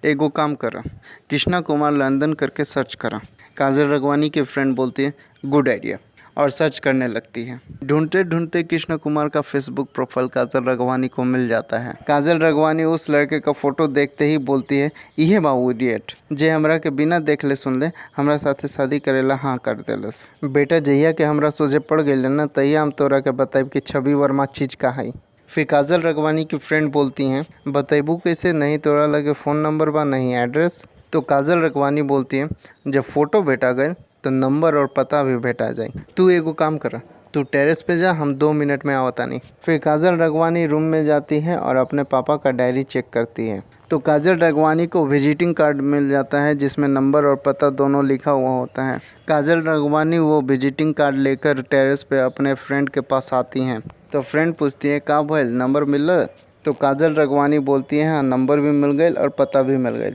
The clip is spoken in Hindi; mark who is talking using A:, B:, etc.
A: एगो काम करा, कृष्णा कुमार लंदन करके सर्च करा। काजल रगवानी की फ्रेंड बोलती है गुड आइडिया और सर्च करने लगती है। ढूंढते ढूंढते कृष्णा कुमार का फेसबुक प्रोफाइल काजल रगवानी को मिल जाता है। काजल रगवानी उस लड़के का फोटो देखते ही बोलती है इहे बाबू इडियट जे हमरा के बिना देख ले सुन ले हमरा साथे शादी करेला हाँ कर देलस। बेटा जहिया के हमरा सोझे पड़ गई ना तहिया हम तोरा के बताइब कि छवि वर्मा चीज का है। फिर काजल रगवानी की फ्रेंड बोलती हैं बतेबू कैसे, नहीं तोरा लगे फ़ोन नंबर बा नहीं एड्रेस। तो काजल रगवानी बोलती है जब फ़ोटो भेटा गए तो नंबर और पता भी भेटा जाए। तू एगो काम कर, तू टेरेस पे जा, हम 2 मिनट में आवता नहीं। फिर काजल रगवानी रूम में जाती है और अपने पापा का डायरी चेक करती है तो काजल रगवानी को विजिटिंग कार्ड मिल जाता है जिसमें नंबर और पता दोनों लिखा हुआ होता है। काजल रगवानी वो विजिटिंग कार्ड लेकर टेरेस पे अपने फ्रेंड के पास आती हैं तो फ्रेंड पूछती है का भइल नंबर मिल? तो काजल रगवानी बोलती है हाँ नंबर भी मिल गई और पता भी मिल गई।